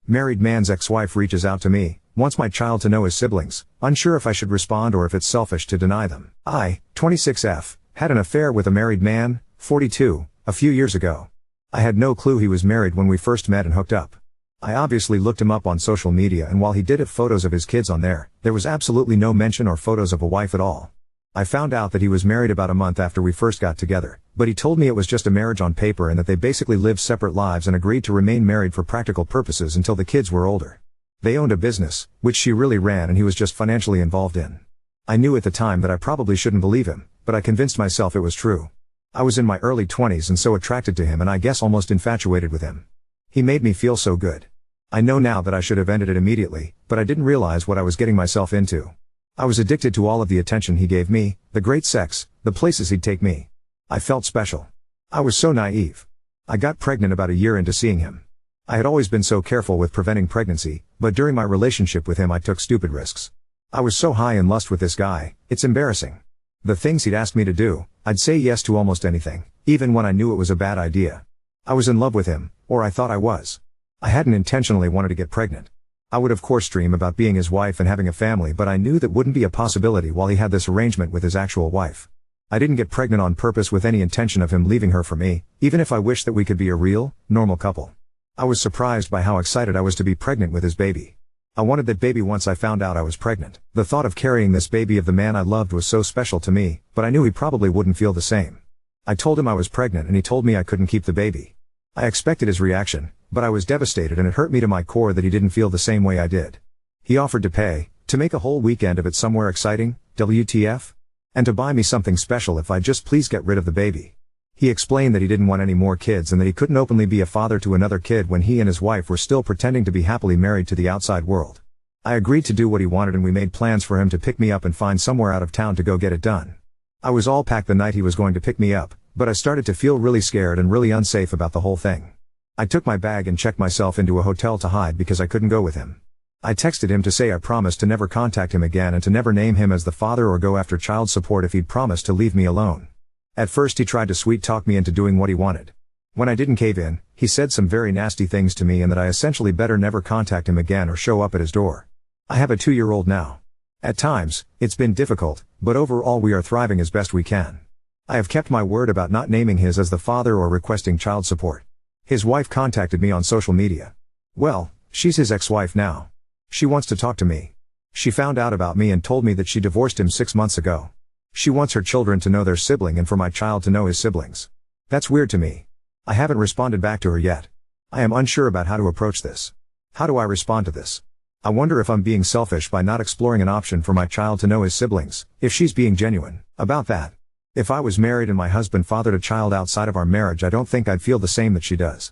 Married man's ex-wife reaches out to me, wants my child to know his siblings, unsure if I should respond or if it's selfish to deny them. I, 26F, had an affair with a married man, 42, a few years ago. I had no clue he was married when we first met and hooked up. I obviously looked him up on social media, and while he did have photos of his kids on there was absolutely no mention or photos of a wife at all. I found out that he was married about a month after we first got together, but he told me it was just a marriage on paper and that they basically lived separate lives and agreed to remain married for practical purposes until the kids were older. They owned a business, which she really ran and he was just financially involved in. I knew at the time that I probably shouldn't believe him, but I convinced myself it was true. I was in my early 20s and so attracted to him and I guess almost infatuated with him. He made me feel so good. I know now that I should have ended it immediately, but I didn't realize what I was getting myself into. I was addicted to all of the attention he gave me, the great sex, the places he'd take me. I felt special. I was so naive. I got pregnant about a year into seeing him. I had always been so careful with preventing pregnancy, but during my relationship with him I took stupid risks. I was so high in lust with this guy, it's embarrassing. The things he'd ask me to do, I'd say yes to almost anything, even when I knew it was a bad idea. I was in love with him, or I thought I was. I hadn't intentionally wanted to get pregnant. I would of course dream about being his wife and having a family, but I knew that wouldn't be a possibility while he had this arrangement with his actual wife. I didn't get pregnant on purpose with any intention of him leaving her for me, even if I wished that we could be a real, normal couple. I was surprised by how excited I was to be pregnant with his baby. I wanted that baby once I found out I was pregnant. The thought of carrying this baby of the man I loved was so special to me, but I knew he probably wouldn't feel the same. I told him I was pregnant and he told me I couldn't keep the baby. I expected his reaction, but I was devastated and it hurt me to my core that he didn't feel the same way I did. He offered to pay, to make a whole weekend of it somewhere exciting, WTF? And to buy me something special if I'd just please get rid of the baby. He explained that he didn't want any more kids and that he couldn't openly be a father to another kid when he and his wife were still pretending to be happily married to the outside world. I agreed to do what he wanted and we made plans for him to pick me up and find somewhere out of town to go get it done. I was all packed the night he was going to pick me up, but I started to feel really scared and really unsafe about the whole thing. I took my bag and checked myself into a hotel to hide because I couldn't go with him. I texted him to say I promised to never contact him again and to never name him as the father or go after child support if he'd promised to leave me alone. At first he tried to sweet talk me into doing what he wanted. When I didn't cave in, he said some very nasty things to me and that I essentially better never contact him again or show up at his door. I have a 2-year-old now. At times, it's been difficult, but overall we are thriving as best we can. I have kept my word about not naming his as the father or requesting child support. His wife contacted me on social media. Well, she's his ex-wife now. She wants to talk to me. She found out about me and told me that she divorced him 6 months ago. She wants her children to know their sibling and for my child to know his siblings. That's weird to me. I haven't responded back to her yet. I am unsure about how to approach this. How do I respond to this? I wonder if I'm being selfish by not exploring an option for my child to know his siblings, if she's being genuine about that. If I was married and my husband fathered a child outside of our marriage, I don't think I'd feel the same that she does.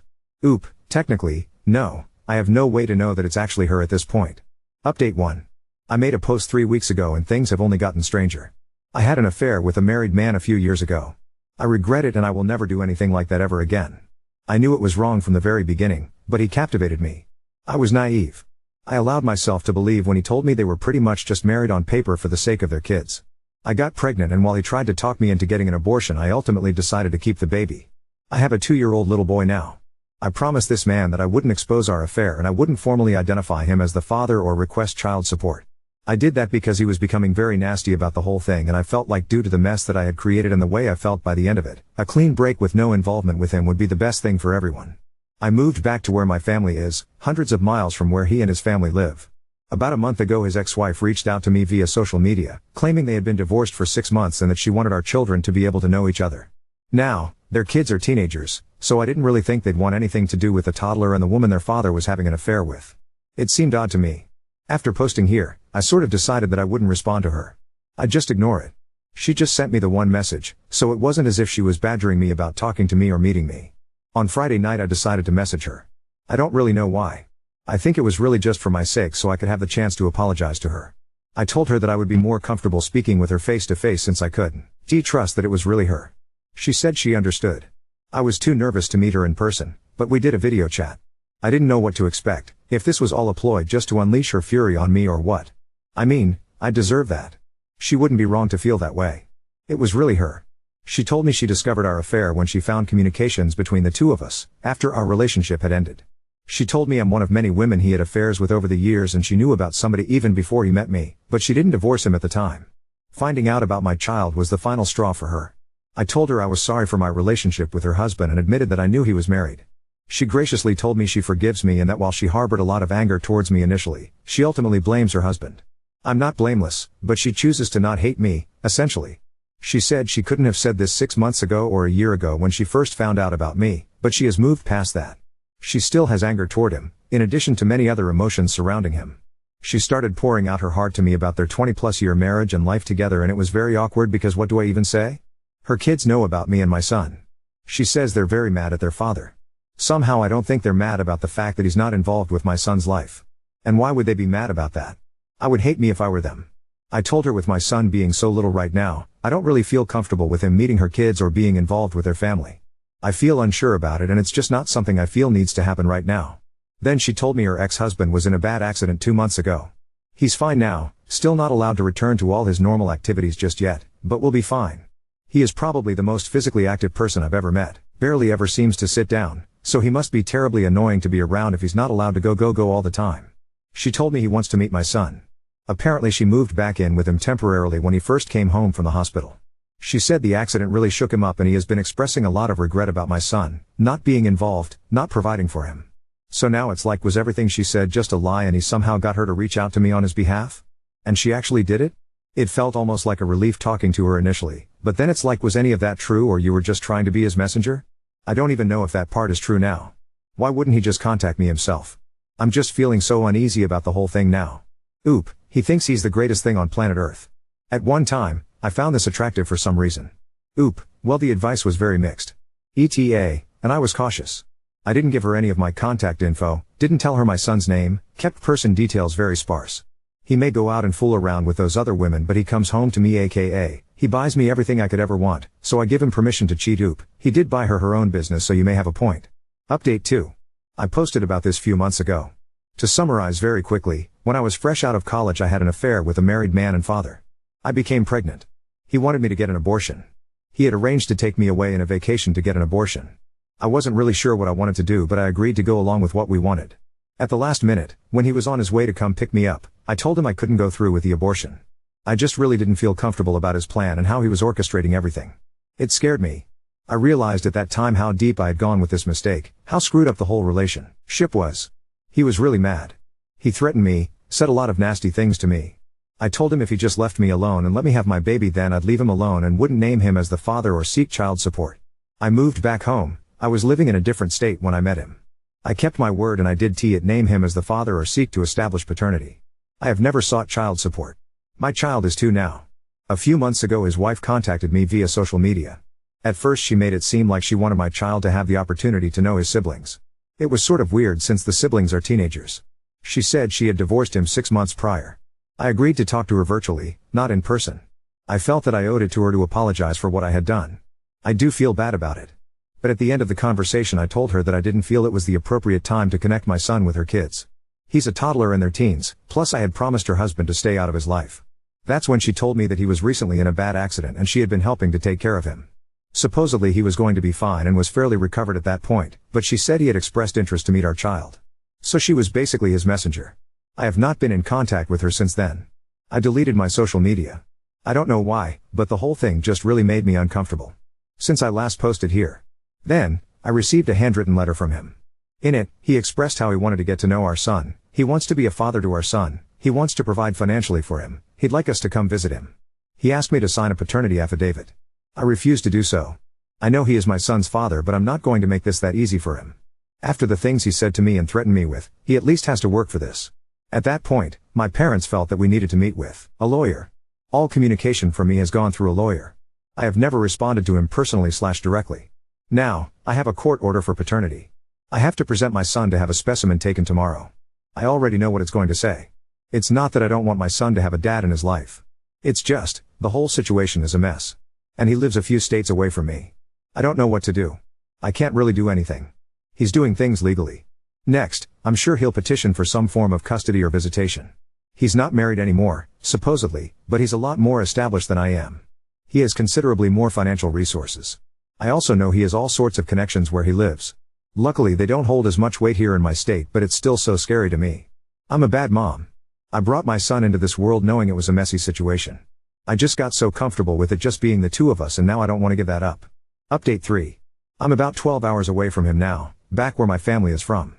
Technically, no, I have no way to know that it's actually her at this point. Update 1. I made a post 3 weeks ago and things have only gotten stranger. I had an affair with a married man a few years ago. I regret it and I will never do anything like that ever again. I knew it was wrong from the very beginning, but he captivated me. I was naive. I allowed myself to believe when he told me they were pretty much just married on paper for the sake of their kids. I got pregnant and while he tried to talk me into getting an abortion, I ultimately decided to keep the baby. I have a 2-year-old little boy now. I promised this man that I wouldn't expose our affair and I wouldn't formally identify him as the father or request child support. I did that because he was becoming very nasty about the whole thing and I felt like due to the mess that I had created and the way I felt by the end of it, a clean break with no involvement with him would be the best thing for everyone. I moved back to where my family is, hundreds of miles from where he and his family live. About a month ago his ex-wife reached out to me via social media, claiming they had been divorced for 6 months and that she wanted our children to be able to know each other. Now, their kids are teenagers, so I didn't really think they'd want anything to do with the toddler and the woman their father was having an affair with. It seemed odd to me. After posting here, I sort of decided that I wouldn't respond to her. I'd just ignore it. She just sent me the one message, so it wasn't as if she was badgering me about talking to me or meeting me. On Friday night I decided to message her. I don't really know why. I think it was really just for my sake so I could have the chance to apologize to her. I told her that I would be more comfortable speaking with her face to face since I couldn't trust that it was really her. She said she understood. I was too nervous to meet her in person, but we did a video chat. I didn't know what to expect, if this was all a ploy just to unleash her fury on me or what. I mean, I deserve that. She wouldn't be wrong to feel that way. It was really her. She told me she discovered our affair when she found communications between the two of us, after our relationship had ended. She told me I'm one of many women he had affairs with over the years, and she knew about somebody even before he met me, but she didn't divorce him at the time. Finding out about my child was the final straw for her. I told her I was sorry for my relationship with her husband and admitted that I knew he was married. She graciously told me she forgives me and that while she harbored a lot of anger towards me initially, she ultimately blames her husband. I'm not blameless, but she chooses to not hate me, essentially. She said she couldn't have said this 6 months ago or a year ago when she first found out about me, but she has moved past that. She still has anger toward him, in addition to many other emotions surrounding him. She started pouring out her heart to me about their 20-plus year marriage and life together, and it was very awkward because what do I even say? Her kids know about me and my son. She says they're very mad at their father. Somehow I don't think they're mad about the fact that he's not involved with my son's life. And why would they be mad about that? I would hate me if I were them. I told her with my son being so little right now, I don't really feel comfortable with him meeting her kids or being involved with their family. I feel unsure about it, and it's just not something I feel needs to happen right now. Then she told me her ex-husband was in a bad accident 2 months ago. He's fine now, still not allowed to return to all his normal activities just yet, but will be fine. He is probably the most physically active person I've ever met, barely ever seems to sit down, so he must be terribly annoying to be around if he's not allowed to go all the time. She told me he wants to meet my son. Apparently she moved back in with him temporarily when he first came home from the hospital. She said the accident really shook him up and he has been expressing a lot of regret about my son, not being involved, not providing for him. So now it's like, was everything she said just a lie and he somehow got her to reach out to me on his behalf? And she actually did it? It felt almost like a relief talking to her initially, but then it's like, was any of that true, or you were just trying to be his messenger? I don't even know if that part is true now. Why wouldn't he just contact me himself? I'm just feeling so uneasy about the whole thing now. Oop, he thinks he's the greatest thing on planet Earth. At one time, I found this attractive for some reason. Oop, well the advice was very mixed. ETA, and I was cautious. I didn't give her any of my contact info, didn't tell her my son's name, kept person details very sparse. He may go out and fool around with those other women, but he comes home to me, aka, he buys me everything I could ever want, so I give him permission to cheat. Oop, he did buy her own business, so you may have a point. Update 2. I posted about this few months ago. To summarize very quickly, when I was fresh out of college I had an affair with a married man and father. I became pregnant. He wanted me to get an abortion. He had arranged to take me away in a vacation to get an abortion. I wasn't really sure what I wanted to do, but I agreed to go along with what we wanted. At the last minute, when he was on his way to come pick me up, I told him I couldn't go through with the abortion. I just really didn't feel comfortable about his plan and how he was orchestrating everything. It scared me. I realized at that time how deep I had gone with this mistake, how screwed up the whole relationship was. He was really mad. He threatened me, said a lot of nasty things to me. I told him if he just left me alone and let me have my baby, then I'd leave him alone and wouldn't name him as the father or seek child support. I moved back home. I was living in a different state when I met him. I kept my word and I did name him as the father or seek to establish paternity. I have never sought child support. My child is 2 now. A few months ago his wife contacted me via social media. At first she made it seem like she wanted my child to have the opportunity to know his siblings. It was sort of weird since the siblings are teenagers. She said she had divorced him 6 months prior. I agreed to talk to her virtually, not in person. I felt that I owed it to her to apologize for what I had done. I do feel bad about it. But at the end of the conversation I told her that I didn't feel it was the appropriate time to connect my son with her kids. He's a toddler and they're teens, plus I had promised her husband to stay out of his life. That's when she told me that he was recently in a bad accident and she had been helping to take care of him. Supposedly he was going to be fine and was fairly recovered at that point, but she said he had expressed interest to meet our child. So she was basically his messenger. I have not been in contact with her since then. I deleted my social media. I don't know why, but the whole thing just really made me uncomfortable. Since I last posted here. Then, I received a handwritten letter from him. In it, he expressed how he wanted to get to know our son, he wants to be a father to our son, he wants to provide financially for him, he'd like us to come visit him. He asked me to sign a paternity affidavit. I refused to do so. I know he is my son's father, but I'm not going to make this that easy for him. After the things he said to me and threatened me with, he at least has to work for this. At that point, my parents felt that we needed to meet with a lawyer. All communication from me has gone through a lawyer. I have never responded to him personally/directly. Now, I have a court order for paternity. I have to present my son to have a specimen taken tomorrow. I already know what it's going to say. It's not that I don't want my son to have a dad in his life. It's just, the whole situation is a mess. And he lives a few states away from me. I don't know what to do. I can't really do anything. He's doing things legally. Next, I'm sure he'll petition for some form of custody or visitation. He's not married anymore, supposedly, but he's a lot more established than I am. He has considerably more financial resources. I also know he has all sorts of connections where he lives. Luckily they don't hold as much weight here in my state, but it's still so scary to me. I'm a bad mom. I brought my son into this world knowing it was a messy situation. I just got so comfortable with it just being the two of us, and now I don't want to give that up. Update 3. I'm about 12 hours away from him now, back where my family is from.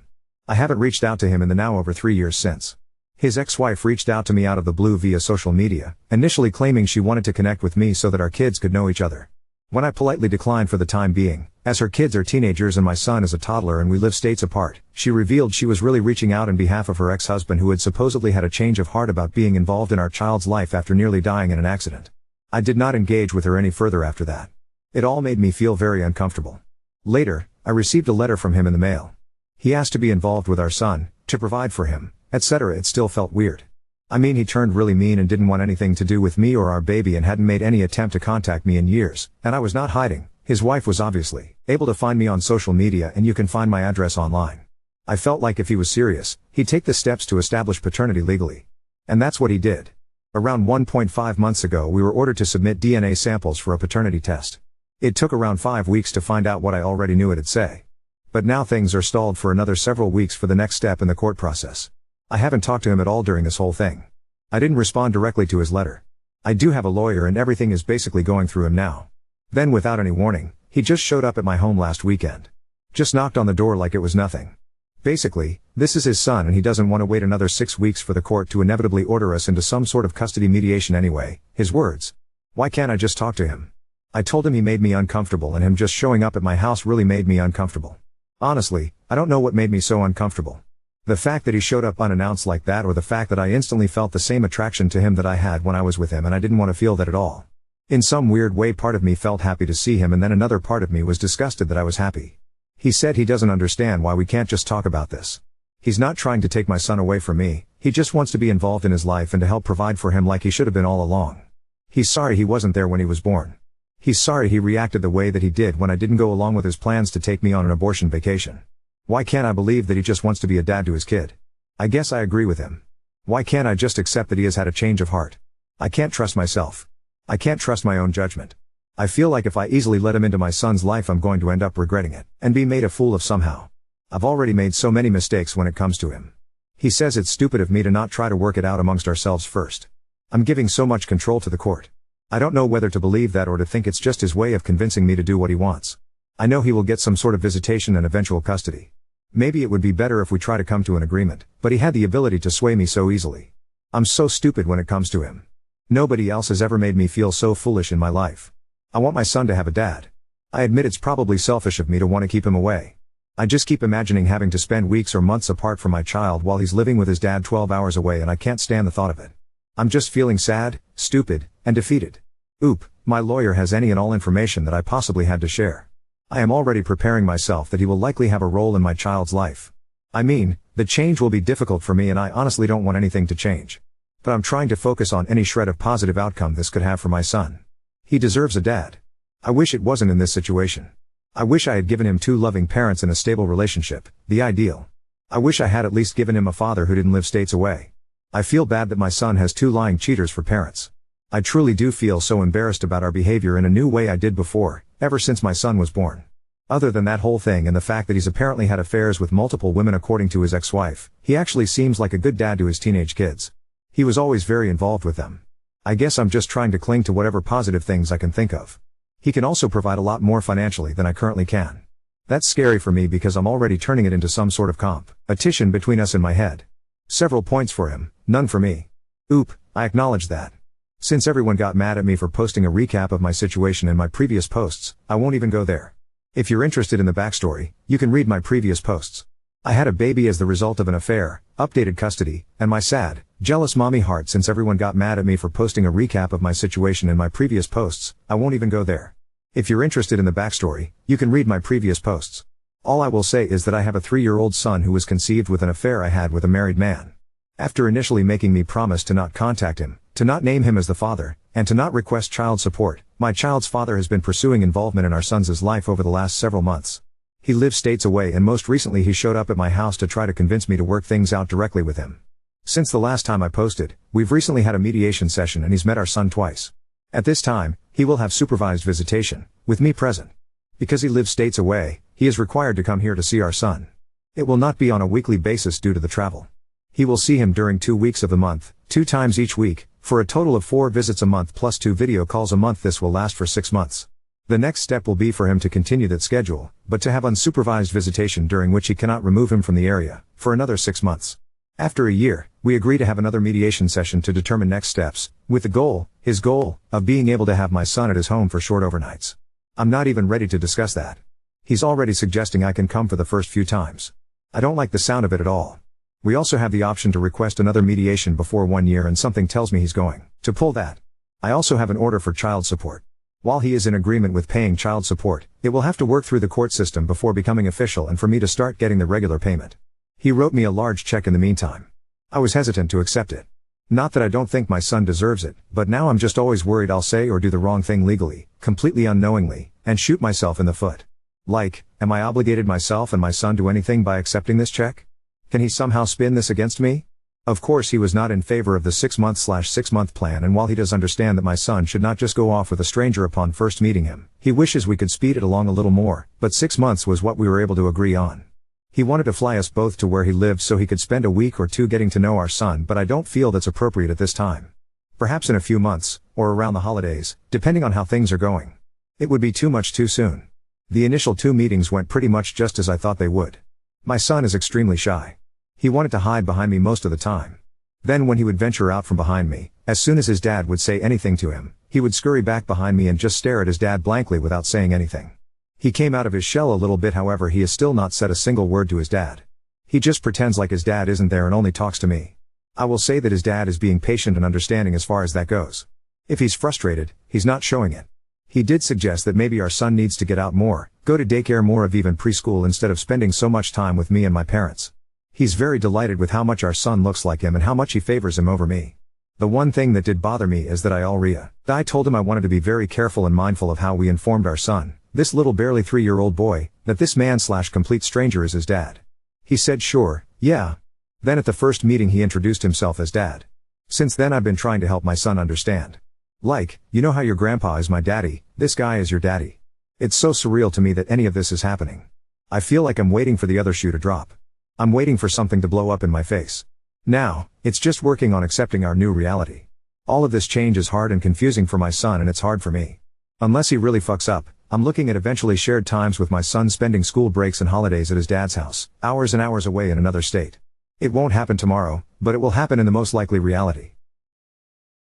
I haven't reached out to him in the now over 3 years since. His ex-wife reached out to me out of the blue via social media, initially claiming she wanted to connect with me so that our kids could know each other. When I politely declined for the time being, as her kids are teenagers and my son is a toddler and we live states apart, she revealed she was really reaching out on behalf of her ex-husband, who had supposedly had a change of heart about being involved in our child's life after nearly dying in an accident. I did not engage with her any further after that. It all made me feel very uncomfortable. Later, I received a letter from him in the mail. He asked to be involved with our son, to provide for him, etc. It still felt weird. I mean, he turned really mean and didn't want anything to do with me or our baby and hadn't made any attempt to contact me in years, and I was not hiding. His wife was obviously able to find me on social media, and you can find my address online. I felt like if he was serious, he'd take the steps to establish paternity legally. And that's what he did. Around 1.5 months ago we were ordered to submit DNA samples for a paternity test. It took around 5 weeks to find out what I already knew it'd say. But now things are stalled for another several weeks for the next step in the court process. I haven't talked to him at all during this whole thing. I didn't respond directly to his letter. I do have a lawyer and everything is basically going through him now. Then without any warning, he just showed up at my home last weekend. Just knocked on the door like it was nothing. Basically, this is his son and he doesn't want to wait another 6 weeks for the court to inevitably order us into some sort of custody mediation anyway, his words. Why can't I just talk to him? I told him he made me uncomfortable, and him just showing up at my house really made me uncomfortable. Honestly, I don't know what made me so uncomfortable. The fact that he showed up unannounced like that, or the fact that I instantly felt the same attraction to him that I had when I was with him, and I didn't want to feel that at all. In some weird way, part of me felt happy to see him, and then another part of me was disgusted that I was happy. He said he doesn't understand why we can't just talk about this. He's not trying to take my son away from me, he just wants to be involved in his life and to help provide for him like he should have been all along. He's sorry he wasn't there when he was born. He's sorry he reacted the way that he did when I didn't go along with his plans to take me on an abortion vacation. Why can't I believe that he just wants to be a dad to his kid? I guess I agree with him. Why can't I just accept that he has had a change of heart? I can't trust myself. I can't trust my own judgment. I feel like if I easily let him into my son's life, I'm going to end up regretting it, and be made a fool of somehow. I've already made so many mistakes when it comes to him. He says it's stupid of me to not try to work it out amongst ourselves first. I'm giving so much control to the court. I don't know whether to believe that or to think it's just his way of convincing me to do what he wants. I know he will get some sort of visitation and eventual custody. Maybe it would be better if we try to come to an agreement, but he had the ability to sway me so easily. I'm so stupid when it comes to him. Nobody else has ever made me feel so foolish in my life. I want my son to have a dad. I admit it's probably selfish of me to want to keep him away. I just keep imagining having to spend weeks or months apart from my child while he's living with his dad 12 hours away, and I can't stand the thought of it. I'm just feeling sad, stupid, and defeated. Oop, my lawyer has any and all information that I possibly had to share. I am already preparing myself that he will likely have a role in my child's life. I mean, the change will be difficult for me, and I honestly don't want anything to change. But I'm trying to focus on any shred of positive outcome this could have for my son. He deserves a dad. I wish it wasn't in this situation. I wish I had given him 2 loving parents in a stable relationship, the ideal. I wish I had at least given him a father who didn't live states away. I feel bad that my son has 2 lying cheaters for parents. I truly do feel so embarrassed about our behavior in a new way I did before, ever since my son was born. Other than that whole thing and the fact that he's apparently had affairs with multiple women according to his ex-wife, he actually seems like a good dad to his teenage kids. He was always very involved with them. I guess I'm just trying to cling to whatever positive things I can think of. He can also provide a lot more financially than I currently can. That's scary for me because I'm already turning it into some sort of competition between us in my head. Several points for him, none for me. Oop, I acknowledge that. Since everyone got mad at me for posting a recap of my situation in my previous posts, I won't even go there. If you're interested in the backstory, you can read my previous posts. I had a baby as the result of an affair, updated custody, and my sad, jealous mommy heart. Since everyone got mad at me for posting a recap of my situation in my previous posts, I won't even go there. If you're interested in the backstory, you can read my previous posts. All I will say is that I have a 3-year-old son who was conceived with an affair I had with a married man. After initially making me promise to not contact him, to not name him as the father, and to not request child support, my child's father has been pursuing involvement in our son's life over the last several months. He lives states away, and most recently he showed up at my house to try to convince me to work things out directly with him. Since the last time I posted, we've recently had a mediation session and he's met our son twice. At this time, he will have supervised visitation, with me present. Because he lives states away, He is required to come here to see our son. It will not be on a weekly basis due to the travel. He will see him during 2 weeks of the month, 2 times each week, for a total of 4 visits a month plus 2 video calls a month. This will last for 6 months. The next step will be for him to continue that schedule, but to have unsupervised visitation during which he cannot remove him from the area, for another 6 months. After a year, we agree to have another mediation session to determine next steps, with the goal, his goal, of being able to have my son at his home for short overnights. I'm not even ready to discuss that. He's already suggesting I can come for the first few times. I don't like the sound of it at all. We also have the option to request another mediation before 1 year, and something tells me he's going to pull that. I also have an order for child support. While he is in agreement with paying child support, it will have to work through the court system before becoming official and for me to start getting the regular payment. He wrote me a large check in the meantime. I was hesitant to accept it. Not that I don't think my son deserves it, but now I'm just always worried I'll say or do the wrong thing legally, completely unknowingly, and shoot myself in the foot. Like, am I obligated myself and my son to anything by accepting this check? Can he somehow spin this against me? Of course he was not in favor of the 6-month plan, and while he does understand that my son should not just go off with a stranger upon first meeting him, he wishes we could speed it along a little more, but 6 months was what we were able to agree on. He wanted to fly us both to where he lived so he could spend a week or 2 getting to know our son, but I don't feel that's appropriate at this time. Perhaps in a few months, or around the holidays, depending on how things are going. It would be too much too soon. The initial 2 meetings went pretty much just as I thought they would. My son is extremely shy. He wanted to hide behind me most of the time. Then when he would venture out from behind me, as soon as his dad would say anything to him, he would scurry back behind me and just stare at his dad blankly without saying anything. He came out of his shell a little bit, however he has still not said a single word to his dad. He just pretends like his dad isn't there and only talks to me. I will say that his dad is being patient and understanding as far as that goes. If he's frustrated, he's not showing it. He did suggest that maybe our son needs to get out more, go to daycare more of even preschool instead of spending so much time with me and my parents. He's very delighted with how much our son looks like him and how much he favors him over me. The one thing that did bother me is that I told him I wanted to be very careful and mindful of how we informed our son, this little barely 3-year-old boy, that this man/complete stranger is his dad. He said sure, yeah. Then at the first meeting he introduced himself as dad. Since then I've been trying to help my son understand. Like, you know how your grandpa is my daddy, this guy is your daddy. It's so surreal to me that any of this is happening. I feel like I'm waiting for the other shoe to drop. I'm waiting for something to blow up in my face. Now, it's just working on accepting our new reality. All of this change is hard and confusing for my son, and it's hard for me. Unless he really fucks up, I'm looking at eventually shared times with my son, spending school breaks and holidays at his dad's house, hours and hours away in another state. It won't happen tomorrow, but it will happen in the most likely reality.